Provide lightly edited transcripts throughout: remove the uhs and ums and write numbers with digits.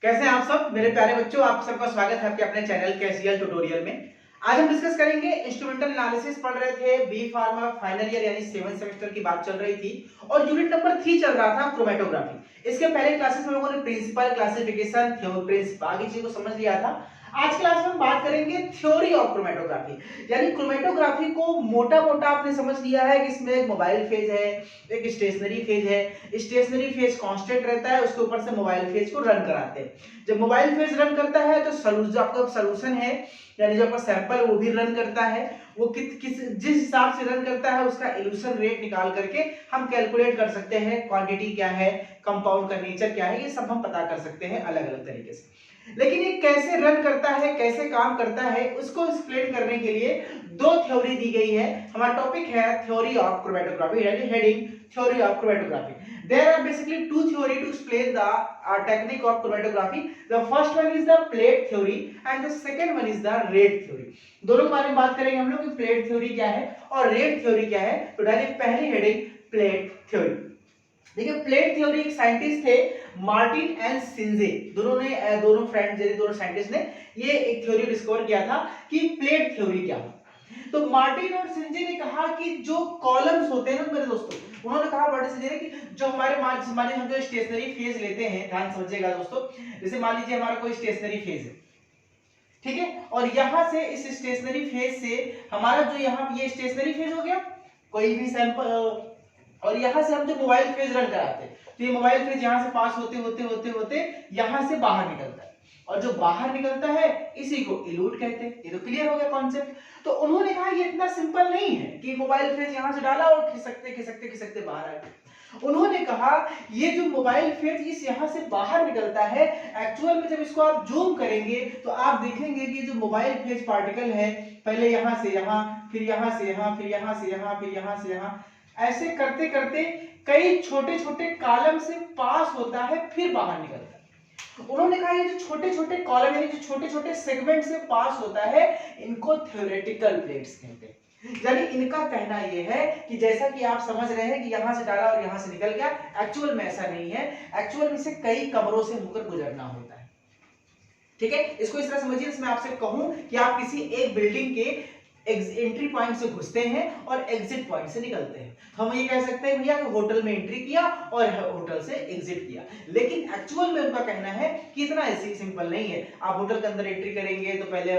कैसे हैं आप सब मेरे प्यारे बच्चों। आप सबका स्वागत है आपके अपने चैनल कैसीएल ट्यूटोरियल में। आज हम डिस्कस करेंगे इंस्ट्रूमेंटल एनालिसिस। पढ़ रहे थे बी फार्मा फाइनल ईयर यानी 7th सेमेस्टर की बात चल रही थी और यूनिट नंबर 3 चल रहा था क्रोमेटोग्राफी। इसके पहले क्लासेस में लोगों ने प्रिंसिपल, क्लासिफिकेशन, थ्योरी, आगे चीज को समझ लिया था। आज क्लास में हम बात करेंगे थ्योरी ऑफ क्रोमेटोग्राफी, यानी क्रोमेटोग्राफी को मोटा मोटा आपने समझ लिया है कि इसमें एक मोबाइल फेज है, एक स्टेशनरी फेज है। स्टेशनरी फेज कांस्टेंट रहता है, उसके ऊपर से मोबाइल फेज को रन कराते हैं। जब मोबाइल फेज रन करता है तो जो आपका सॉल्यूशन है यानी जो आपका सैंपल है वो भी रन करता है। वो जिस हिसाब से रन करता है उसका इल्यूशन रेट निकाल करके हम कैलकुलेट कर सकते हैं क्वांटिटी क्या है, कंपाउंड का नेचर क्या है, ये सब हम पता कर सकते हैं अलग अलग तरीके से। लेकिन ये कैसे रन करता है, कैसे काम करता है, उसको एक्सप्लेन करने के लिए दो थ्योरी दी गई है। हमारा टॉपिक है थ्योरी ऑफ क्रोमेटोग्राफी, यानी heading theory of chromatography. There are basically two theory to explain the technique of chromatography. The first one is the plate theory and the second one is the rate theory. दोनों के बारे में बात करेंगे हम लोग कि प्लेट थ्योरी क्या है और रेट थ्योरी क्या है। तो डायरेक्ट पहली हेडिंग प्लेट थ्योरी। देखिए प्लेट थ्योरी एक साइंटिस्ट थे मार्टिन एंड सिंजे, दोनों फ्रेंड्स यानी दोनों साइंटिस्ट ने ये एक थ्योरी डिस्कवर किया था कि प्लेट थ्योरी क्या है। तो मार्टिन और सिंजे ने कहा कि जो कॉलम्स होते हैं ना मेरे दोस्तों, उन्होंने कहा मार्टिन सिंजे ने कि जो हमारे हम जो स्टेशनरी फेज लेते हैं, ध्यान समझिएगा दोस्तों। जैसे मान लीजिए हमारा कोई स्टेशनरी फेज है, ठीक है, और यहां से इस स्टेशनरी फेज से हमारा जो यहाँ ये स्टेशनरी फेज हो गया कोई भी सैंपल, और यहां से हम जो मोबाइल फेज रन कराते हैं तो ये मोबाइल फेज यहां से पास होते होते होते होते यहां से बाहर निकलता है, और जो बाहर निकलता है इसी को इल्यूट कहते हैं। ये तो क्लियर हो गया कॉन्सेप्ट। तो उन्होंने कहा ये इतना सिंपल नहीं है कि मोबाइल फेज यहां से डाला और खिसकते खिसकते खिसकते बाहर आ गया। उन्होंने कहा ये जो मोबाइल फेज इस यहां से बाहर निकलता है, एक्चुअल में जब इसको आप जूम करेंगे तो आप देखेंगे कि जो मोबाइल फेज पार्टिकल है पहले यहां से यहां, फिर यहां से यहां, फिर यहां से यहां, फिर यहां से यहां, ऐसे करते करते कई छोटे छोटे कॉलम से पास होता है फिर बाहर निकलता है। उन्होंने कहा ये जो छोटे छोटे कॉलम यानी जो छोटे छोटे सेगमेंट से पास होता है इनको थ्योरेटिकल प्लेट्स कहते हैं। यानी इनका कहना यह है कि जैसा कि आप समझ रहे हैं कि यहां से डाला और यहां से निकल गया, एक्चुअल में ऐसा नहीं है। एक्चुअल में से कई कमरों से होकर गुजरना होता है। ठीक है, इसको इस तरह समझिए, इसमें आपसे कहूं कि आप किसी एक बिल्डिंग के एंट्री पॉइंट से घुसते हैं और एग्जिट पॉइंट से निकलते हैं, तो हम ये कह सकते हैं भैया कि होटल में एंट्री किया और होटल से एग्जिट किया। लेकिन एक्चुअल में उनका कहना है कि इतना ऐसे सिंपल नहीं है। आप होटल के अंदर एंट्री करेंगे तो पहले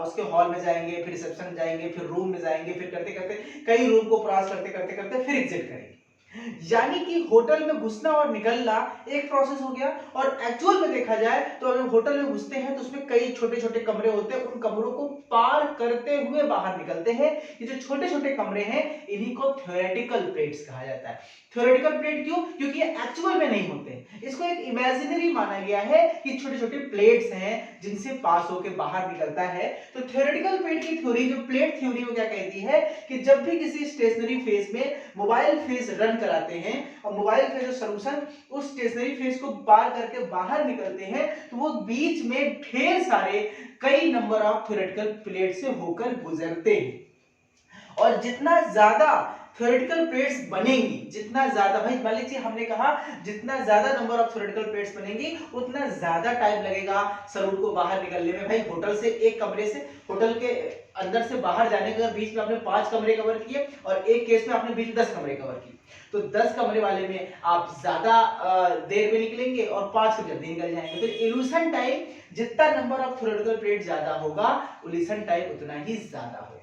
उसके हॉल में जाएंगे, फिर रिसेप्शन जाएंगे, फिर रूम में जाएंगे, फिर करते करते कई रूम को क्रॉस करते करते करते फिर एग्जिट करेंगे। यानी कि होटल में घुसना और निकलना एक प्रोसेस हो गया। और एक्चुअल में देखा जाए तो अगर होटल में घुसते हैं तो उसमें कई छोटे छोटे कमरे होते हैं, उन कमरों को पार करते हुए बाहर निकलते हैं। ये जो छोटे छोटे कमरे हैं इन्हीं को थ्योरेटिकल प्लेट्स कहा जाता है। थ्योरेटिकल प्लेट क्यों? क्योंकि ये एक्चुअल में नहीं होते, इसको एक इमेजिनरी माना गया है कि छोटे छोटे प्लेट्स हैं जिनसे पास होकर बाहर निकलता है। तो थ्योरेटिकल प्लेट की थ्योरी, जो प्लेट थ्योरी वो क्या कहती है कि जब भी किसी स्टेशनरी फेज में मोबाइल फेज रन कराते हैं और मोबाइल फेज सॉल्यूशन उस स्टेशनरी फेज को पार करके बाहर निकलते हैं तो वो बीच में ढेर सारे कई नंबर ऑफ थ्योरेटिकल प्लेट से होकर गुजरते हैं। और जितना ज्यादा थ्योरेटिकल प्लेट्स बनेंगी, जितना ज्यादा, भाई मान लीजिए हमने कहा जितना ज्यादा नंबर ऑफ थ्योरेटिकल प्लेट्स बनेंगी उतना ज्यादा टाइम लगेगा सॉल्यूट को बाहर निकलने में। भाई होटल से एक कमरे से, होटल के अंदर से बाहर जाने के बीच में आपने 5 कमरे कवर किए और एक केस में आपने बीच में 10 कमरे कवर किए, तो 10 कमरे वाले में आप ज्यादा देर में निकलेंगे और 5 को जल्दी निकल जाएंगे। तो इल्यूशन टाइम जितना नंबर ऑफ थ्योरेटिकल प्लेट ज्यादा होगा इल्यूशन टाइम उतना ही ज्यादा होगा।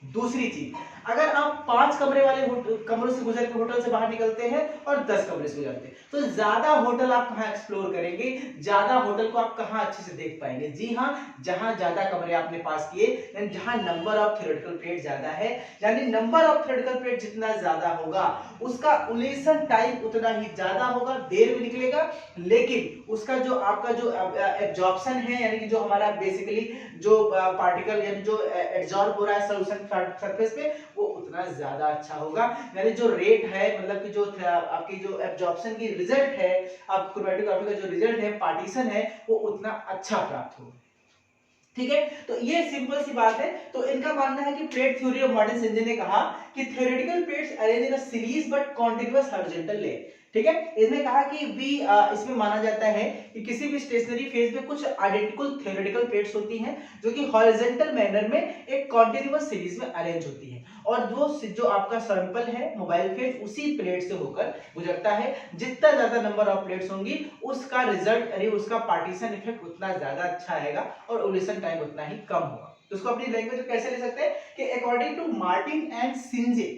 दूसरी चीज, अगर आप 5 कमरे वाले कमरों से गुजर के होटल से बाहर निकलते हैं और 10 कमरे से गुजरते हैं तो ज्यादा होटल आप कहां एक्सप्लोर करेंगे, ज्यादा होटल को आप कहां अच्छे से देख पाएंगे? जी हां, जहां ज्यादा कमरे आपने पास किए, यानी जहां नंबर ऑफ थ्योरेटिकल प्लेट ज्यादा है। यानी नंबर ऑफ थ्योरेटिकल प्लेट जितना ज्यादा होगा उसका इल्यूशन टाइम उतना ही ज्यादा होगा, देर में निकलेगा, लेकिन उसका जो आपका जो एब्जॉर्प्शन है यानी कि जो हमारा बेसिकली जो पार्टिकल यानी जो एब्जॉर्ब हो रहा है सॉल्यूशन सरफेस पे वो उतना ज्यादा अच्छा होगा। यानी जो रेट है, मतलब कि जो आपकी जो एब्जॉर्प्शन की रिजल्ट है, आप क्रोमेटोग्राफी का जो रिजल्ट है, पार्टीशन है, वो उतना अच्छा प्राप्त होगा। ठीक है, तो ये सिंपल सी बात है। तो इनका मानना है कि प्लेट थ्योरी ऑफ मार्टिन सिंजे ने कहा कि theoretical plates arrange in a series but continuous horizontal layer. ठीक है। इसने कहा कि इसमें माना जाता है कि किसी भी स्टेशनरी फेज में कुछ आइडेंटिकल थ्योरेटिकल प्लेट्स होती हैं जो कि हॉरिजॉन्टल मैनर में एक कॉन्टिन्यूअस सीरीज में अरेंज होती हैं, और जो आपका सैंपल है मोबाइल फेज उसी प्लेट से होकर गुजरता है। जितना ज्यादा नंबर ऑफ प्लेट्स होंगी उसका रिजल्ट यानी उसका पार्टीशन इफेक्ट उतना ज्यादा अच्छा आएगा और ओवुलेशन टाइम उतना ही कम होगा। तो उसको अपनी लैंग्वेज में कैसे ले सकते हैं कि according to Martin and Synge,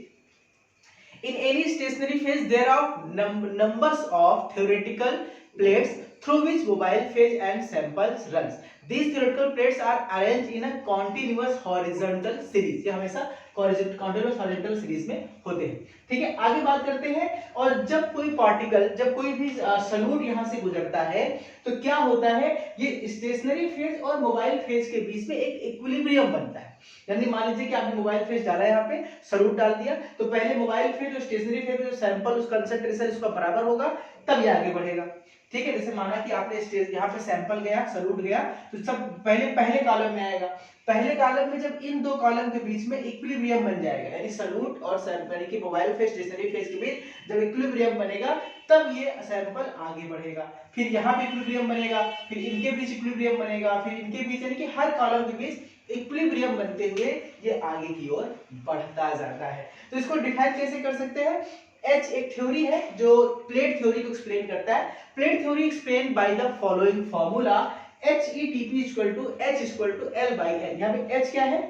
in any stationary phase there are numbers of theoretical plates through which mobile phase and samples runs. These theoretical plates are arranged in a continuous horizontal series. ये हमेशा continuous horizontal series में होते हैं। ठीक है, आगे बात करते हैं। और जब कोई पार्टिकल, जब कोई भी सॉल्यूट यहाँ से गुजरता है तो क्या होता है, ये स्टेशनरी फेज और मोबाइल फेज के बीच में एक इक्विलिब्रियम बनता है। यानी मान लीजिए कि आपने मोबाइल फेज डाला है, यहाँ पे सॉल्यूट डाल दिया, तो पहले मोबाइल फेज और स्टेशनरी फेज में जो सैंपल उस कंसंट्रेशन इसका बराबर होगा तब ये आगे बढ़ेगा। ठीक है, जैसे माना कि आपने स्टेज यहाँ पे सैंपल गया, सॉल्यूट गया, तो सब पहले कॉलम में आएगा। पहले कॉलम में जब इन दो कॉलम के बीच में इक्विलिब्रियम बन जाएगा, यानी सॉल्यूट और सैंपल यानी कि मोबाइल फेज स्टेशनरी फेज के बीच जब इक्विलिब्रियम बनेगा तब ये सैंपल आगे बढ़ेगा। फिर यहाँ पे इक्विलिब्रियम बनेगा, फिर इनके बीच इक्विलिब्रियम बनेगा, फिर इनके बीच, यानी कि हर कॉलम के बीच इक्विलिब्रियम बनते हुए ये आगे की ओर बढ़ता जाता है। तो इसको डिफाइन कैसे कर सकते हैं? H एक थ्योरी है जो प्लेट थ्योरी को एक्सप्लेन करता है। Plate theory explain by the following formula HETP H L by N। यहाँ पे H क्या है?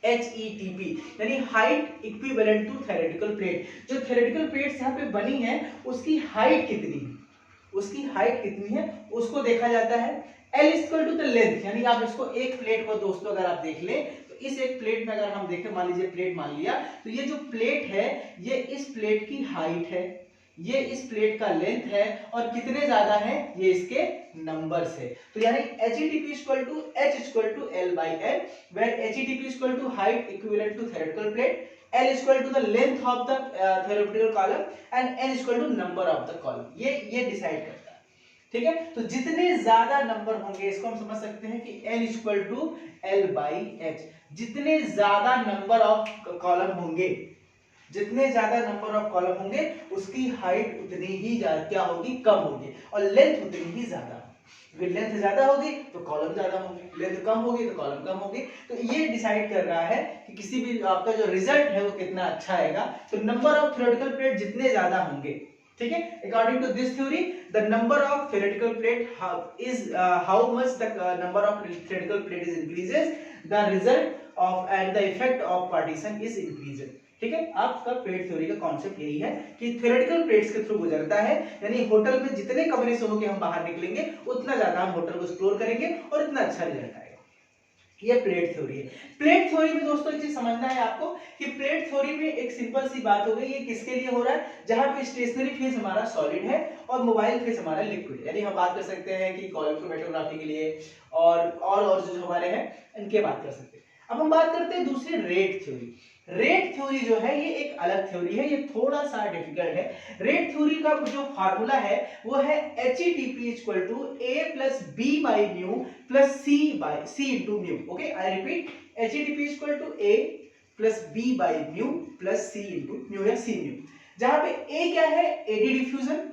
HETP यानी height equivalent to theoretical plate. जो थ्योरेटिकल प्लेट्स यहाँ पे बनी है उसकी हाइट कितनी है, उसकी हाइट कितनी है उसको देखा जाता है। L equal to the length, यानी आप इसको एक प्लेट को दोस्तों अगर आप देख लें तो इस एक प्लेट में अगर हम देखें, मान लीजिए प्लेट मान लिया, तो ये जो प्लेट है ये इस प्लेट की हाइट है, ये इस प्लेट का लेंथ है, और कितने ज्यादा है ये इसके नंबर्स है। तो यानी HETP equal to H equal to L by N, where HETP equal to height equivalent to theoretical plate, L equal to the length of the theoretical column and N equal to number of the column. ये decide करता है। ठीक है, तो जितने ज्यादा number होंगे इसको हम समझ सकते हैं कि N equal to L by H। जितने ज्यादा नंबर ऑफ कॉलम होंगे, जितने ज्यादा नंबर ऑफ कॉलम होंगे उसकी हाइट उतनी ही क्या होगी, कम होगी, और लेंथ उतनी ही ज्यादा। अगर लेंथ ज्यादा होगी तो कॉलम ज्यादा होंगे, लेंथ कम होगी तो कॉलम कम होगी। तो ये डिसाइड कर रहा है कि किसी भी आपका जो रिजल्ट है वो कितना अच्छा आएगा। तो नंबर ऑफ थ्योरेटिकल प्लेट जितने ज्यादा होंगे, ठीक है, according to this theory the number of theoretical plate is how much the number of theoretical plate is increases, the result of and the effect of partition is increases. ठीक है, आपका plate theory का concept यही है कि theoretical plates के through गुजरता है, यानी होटल में जितने कमरे से होकर हम बाहर निकलेंगे उतना ज्यादा हम होटल को एक्सप्लोर करेंगे और इतना अच्छा रिजल्ट आएगा। ये प्लेट थ्योरी है। प्लेट थ्योरी में दोस्तों एक चीज समझना है आपको कि प्लेट थ्योरी में एक सिंपल सी बात हो गई, ये किसके लिए हो रहा है, जहां पे स्टेशनरी फेज हमारा सॉलिड है और मोबाइल फेज हमारा लिक्विड है। यानी हम बात कर सकते हैं कि कॉलम क्रोमैटोग्राफी के लिए और जो हमारे हैं इनके बात कर सकते हैं। अब हम बात करते हैं दूसरी रेट थ्योरी। रेट थ्योरी जो है ये एक अलग थ्योरी है, ये थोड़ा सा डिफिकल्ट है। रेट थ्योरी का जो फार्मूला है वो है HETP equal to A plus B by mu plus C into mu. Okay, I repeat, HETP equal to A plus B by mu plus C into mu या C mu, जहां पे A क्या है, eddy diffusion.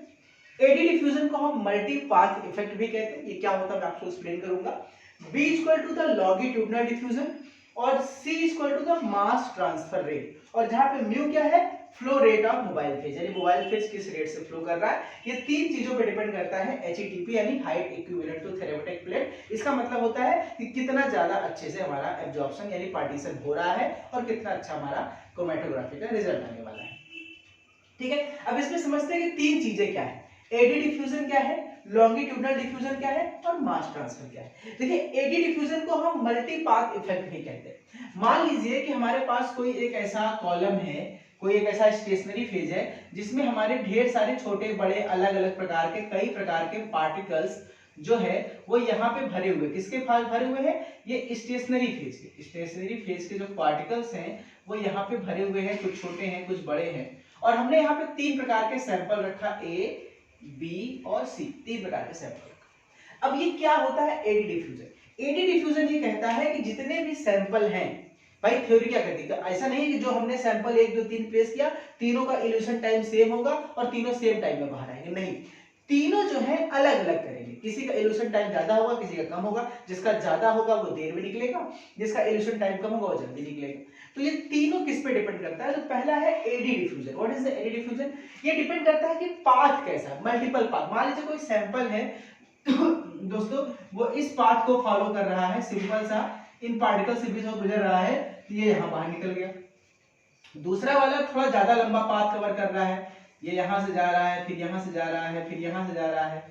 AD diffusion को हम multi path effect भी कहते हैं। ये क्या होता है मैं आपको एक्सप्लेन करूंगा। B equal to the longitudinal diffusion और C equal to the mass transfer rate, और जहां पे म्यू क्या है, flow rate of mobile phase, यानी मोबाइल फेज किस रेट से फ्लो कर रहा है। ये तीन चीजों पे डिपेंड करता है HETP यानी height equivalent to therapeutic plate. इसका मतलब होता है कि कितना ज्यादा अच्छे से हमारा एब्जॉर्प्शन यानी पार्टीशन हो रहा है और कितना अच्छा हमारा क्रोमैटोग्राफी का रिजल्ट आने वाला है। ठीक है, अब इसमें समझते हैं कि तीन चीजें क्या है, एडी डिफ्यूजन क्या है, लॉन्गिट्यूडिनल डिफ्यूजन क्या है और मास ट्रांसफर क्या है। देखिए, एडी डिफ्यूजन को हम मल्टी पाथ इफेक्ट भी कहते हैं। मान लीजिए कि हमारे पास कोई एक ऐसा कॉलम है, कोई एक ऐसा स्टेशनरी फेज है जिसमें हमारे ढेर सारे छोटे बड़े अलग अलग प्रकार के कई प्रकार के पार्टिकल्स जो है वो यहाँ पे भरे हुए, किसके पास भरे हुए हैं, ये स्टेशनरी फेज के जो पार्टिकल्स हैं वो यहाँ पे भरे हुए हैं, कुछ छोटे हैं कुछ बड़े हैं, और हमने यहाँ पे तीन प्रकार के सैंपल रखा, A B और C, तीन प्रकार के सैंपल रखा। अब ये क्या होता है, एडी डिफ्यूजन। एडी डिफ्यूजन ये कहता है कि जितने भी सैंपल हैं भाई थ्योरी क्या कहती है, ऐसा नहीं है कि जो हमने सैंपल 1 2 3 प्लेस किया तीनों का इल्यूशन टाइम सेम होगा और तीनों सेम टाइम में बाहर आएंगे, नहीं, तीनों जो है अलग अलग करेंगे, किसी का इल्यूशन टाइम ज्यादा होगा, किसी का कम होगा, जिसका ज्यादा होगा वो देर में निकलेगा, जिसका इल्यूशन टाइम कम होगा वो जल्दी निकलेगा। तो ये तीनों किस पे डिपेंड करता है, तो पहला है eddy diffusion. What is the eddy diffusion, ये डिपेंड करता है कि पाथ कैसा है, मल्टीपल पाथ। मान लीजिए कोई सैंपल है दोस्तों वो इस पाथ को फॉलो कर रहा है, सिंपल सा इन पार्टिकल से बीच में गुजर रहा है, तो ये यहाँ बाहर निकल गया। दूसरा वाला थोड़ा ज्यादा लंबा पाथ कवर कर रहा है, ये यहां से जा रहा है, फिर यहां से जा रहा है, फिर यहां से जा रहा है,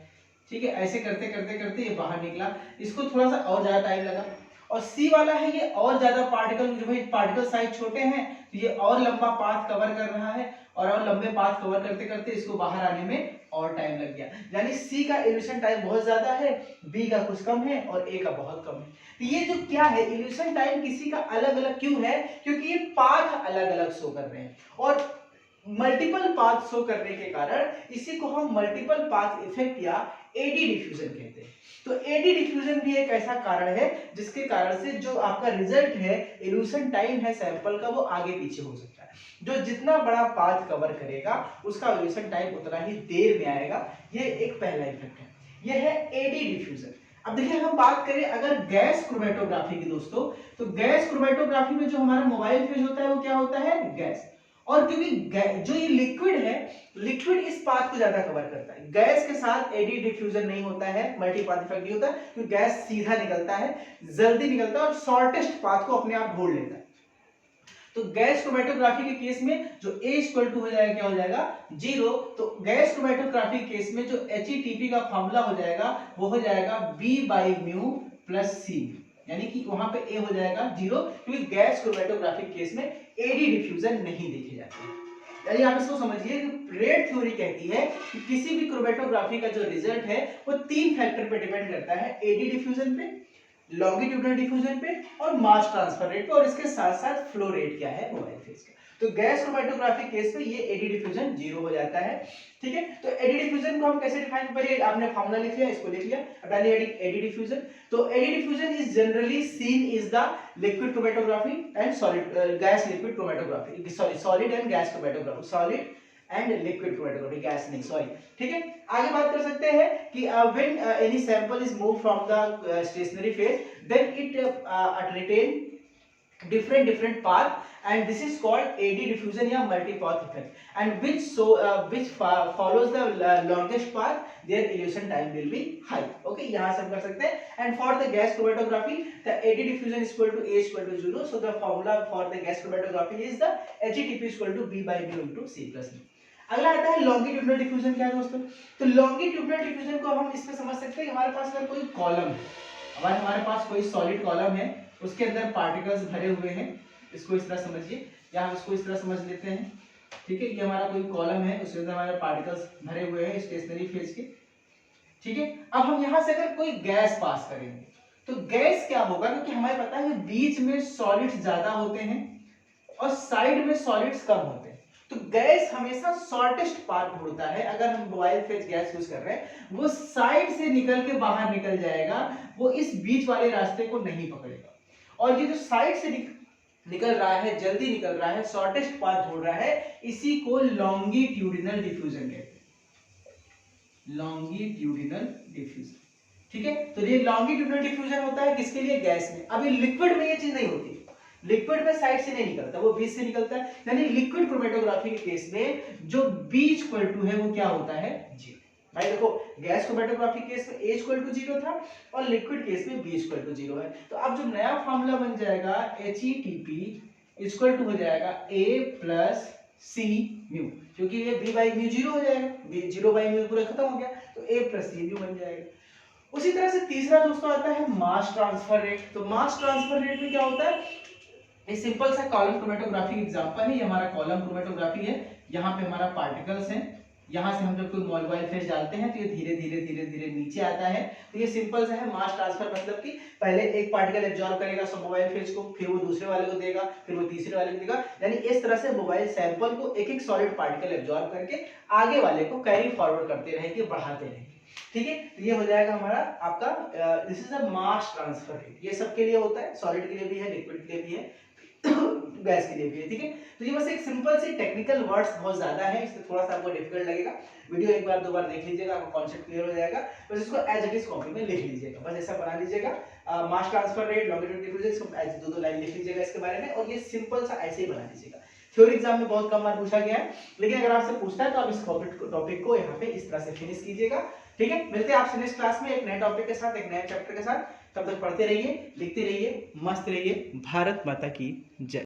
ठीक है, ऐसे करते करते करते ये बाहर निकला, इसको थोड़ा सा और ज्यादा टाइम लगा। और सी वाला है ये और ज्यादा पार्टिकल, जो भाई पार्टिकल साइज छोटे हैं तो ये और लंबा पाथ कवर कर रहा है, और लंबे पाथ कवर करते करते इसको बाहर आने में और टाइम लग गया। यानी सी का इल्यूशन टाइम बहुत ज्यादा है, बी का कुछ कम है और ए का बहुत कम है। तो ये जो क्या है, इल्यूशन टाइम किसी का अलग अलग क्यों है, क्योंकि ये पाथ अलग अलग शो कर रहे हैं, और मल्टीपल पाथ शो करने के कारण इसी को हम मल्टीपल पाथ इफेक्ट या एडी डिफ्यूजन कहते हैं। तो एडी डिफ्यूजन भी एक ऐसा कारण है जिसके कारण से जो आपका रिजल्ट है, इल्यूशन टाइम है सैंपल का, वो आगे पीछे हो सकता है। जो जितना बड़ा पाथ कवर करेगा उसका इल्यूशन टाइम उतना ही देर में आएगा। ये एक पहला इफेक्ट है, ये है एडी डिफ्यूजन। अब देखिए हम बात करें अगर गैस क्रोमेटोग्राफी की दोस्तों, तो गैस क्रोमेटोग्राफी में जो हमारा मोबाइल फेज होता है वो क्या होता है, गैस। और क्योंकि जो ये लिक्विड है, लिक्विड इस पाथ को ज्यादा कवर करता है, गैस के साथ एडी डिफ्यूजन नहीं होता है, मल्टी पाथ इफेक्ट नहीं होता, क्योंकि गैस सीधा निकलता है, जल्दी निकलता है और शॉर्टेस्ट पाथ को अपने आप ढूंढ लेता है। तो गैस क्रोमेटोग्राफी के केस में जो A इक्वल टू हो जाएगा, क्या हो जाएगा, 0। तो गैस क्रोमेटोग्राफी केस में जो HETP का फॉर्मूला हो जाएगा वो हो जाएगा B by mu plus C, यानी कि वहां पे A हो जाएगा 0, क्योंकि गैस क्रोमेटोग्राफी केस में एडी डिफ्यूजन नहीं देखे जाते। यानी आप इसको समझिए कि रेट थ्योरी कहती है कि किसी भी क्रोमेटोग्राफी का जो रिजल्ट है वो 3 फैक्टर पे डिपेंड करता है, एडी डिफ्यूजन पे, लॉन्गिट्यूडनल डिफ्यूजन पे और मास ट्रांसफर रेट पे, और इसके साथ साथ फ्लो रेट क्या है मोबाइल फेज का। तो गैस क्रोमेटोग्राफी केस में ये एडी डिफ्यूजन 0 हो जाता है, ठीक है। तो एडी डिफ्यूजन को हम कैसे डिफाइन करेंगे, आपने फार्मूला लिख लिया, इसको लिख लिया, पहले एडी डिफ्यूजन। तो eddy diffusion is generally seen is the liquid chromatography and solid gas liquid chromatography, solid and gas chromatography, solid and liquid chromatography, gas नहीं सॉरी, ठीक है। आगे बात कर सकते हैं कि when any sample is move from the stationary phase then it retain different path, and this is called AD diffusion या multi path effect, and which follows the longest path, their elution time will be high. Okay, यहाँ से हम कर सकते हैं। And for the gas chromatography the AD diffusion is equal to A is equal to 0, so the formula for the gas chromatography is the HETP is equal to B by mu into C plus B। अगला आता है longitudinal diffusion. क्या है दोस्तों, तो longitudinal diffusion को हम इसमें समझ सकते हैं कि हमारे पास अगर कोई कॉलम है, हमारे पास कोई सॉलिड कॉलम है, उसके अंदर पार्टिकल्स भरे हुए हैं, इसको इस तरह समझिए या हम इसको इस तरह समझ लेते हैं, ठीक है। ये हमारा कोई कॉलम है, उसके अंदर हमारे पार्टिकल्स भरे हुए हैं स्टेशनरी फेज के, ठीक है। अब हम यहां से अगर कोई गैस पास करेंगे तो गैस क्या होगा, क्योंकि हमें पता है बीच में सॉलिड्स ज्यादा होते हैं और साइड में सॉलिड्स कम होते हैं, तो गैस हमेशा शॉर्टेस्ट पाथ ढूंढता है। अगर हम मोबाइल फेज गैस यूज कर रहे हैं वो साइड से निकल के बाहर निकल जाएगा, वो इस बीच वाले रास्ते को नहीं पकड़ेगा। और ये जो साइड से निकल रहा है, जल्दी निकल रहा है, शॉर्टेस्ट पाथ ढूंढ रहा है, इसी को लॉन्गिट्यूडिनल डिफ्यूजन कहते हैं, लॉन्गिट्यूडिनल डिफ्यूजन, ठीक है। तो ये लॉन्गिट्यूडिनल डिफ्यूजन होता है किसके लिए, गैस में। अभी लिक्विड में ये चीज नहीं होती, लिक्विड में साइड से नहीं निकलता, वो बीच से निकलता है। यानी लिक्विड क्रोमेटोग्राफी के केस में जो B इक्वल टू है वो क्या होता है, 0। भाई देखो गैस क्रोमेटोग्राफी केस में A इक्वल टू 0 था और लिक्विड केस में B इक्वल टू 0 है। तो अब जो नया फार्मूला बन जाएगा HETP इक्वल टू हो जाएगा A प्लस C म्यू, क्योंकि ये B बाई म्यू 0 हो जाएगा, B 0 बाई म्यू पूरा खत्म हो गया, तो A प्लस C म्यू बन जाएगा। उसी तरह से तीसरा दोस्तों आता है मास ट्रांसफर रेट। तो मास ट्रांसफर रेट में क्या होता है, ये सिंपल सा कॉलम क्रोमेटोग्राफी एग्जांपल है। ये हमारा कॉलम क्रोमेटोग्राफी है, यहाँ पे हमारा पार्टिकल्स हैं, यहाँ से हम जब कोई मोबाइल फेज डालते हैं तो ये धीरे धीरे धीरे धीरे नीचे आता है। तो ये सिंपल सा है मास ट्रांसफर, मतलब कि पहले एक पार्टिकल एब्जॉर्ब करेगा सब मोबाइल फेज को, फिर वो दूसरे वाले को देगा, फिर वो तीसरे वाले को देगा, यानी इस तरह से मोबाइल सैंपल को एक एक सॉलिड पार्टिकल एब्जॉर्ब करके आगे वाले को कैरी फॉरवर्ड करते रहेंगे, बढ़ाते रहेंगे, ठीक है। तो ये हो जाएगा हमारा आपका this is a mass transfer rate. ये सबके लिए होता है, सॉलिड के लिए भी है, लिक्विड के लिए भी है। गैस के लिए भी है, ठीक है। तो ये बस एक सिंपल सी टेक्निकल वर्ड्स बहुत ज्यादा है, इससे थोड़ा सा आपको डिफिकल्ट लगेगा। वीडियो एक बार दो बार देख लीजिएगा, आपको कॉन्सेप्ट क्लियर हो जाएगा। बस इसको एज इट इज कॉपी में लिख लीजिएगा, बस ऐसा बना लीजिएगा। मास ट्रांसफर रेट, लॉन्गिट्यूड डिफ्यूजन, इसको एज दो लाइन लिख लीजिएगा इसके बारे में, और ये सिंपल सा ऐसे ही बना लीजिएगा। थ्योरी एग्जाम में बहुत कम बार पूछा गया है, लेकिन अगर आपसे पूछता है तो आप इस टॉपिक को यहाँ पे इस तरह से फिनिश कीजिएगा, ठीक है। मिलते हैं आपसे नेक्स्ट क्लास में एक नए टॉपिक के साथ, एक नए चैप्टर के साथ। तब तक पढ़ते रहिए, लिखते रहिए, मस्त रहिए। भारत माता की जय।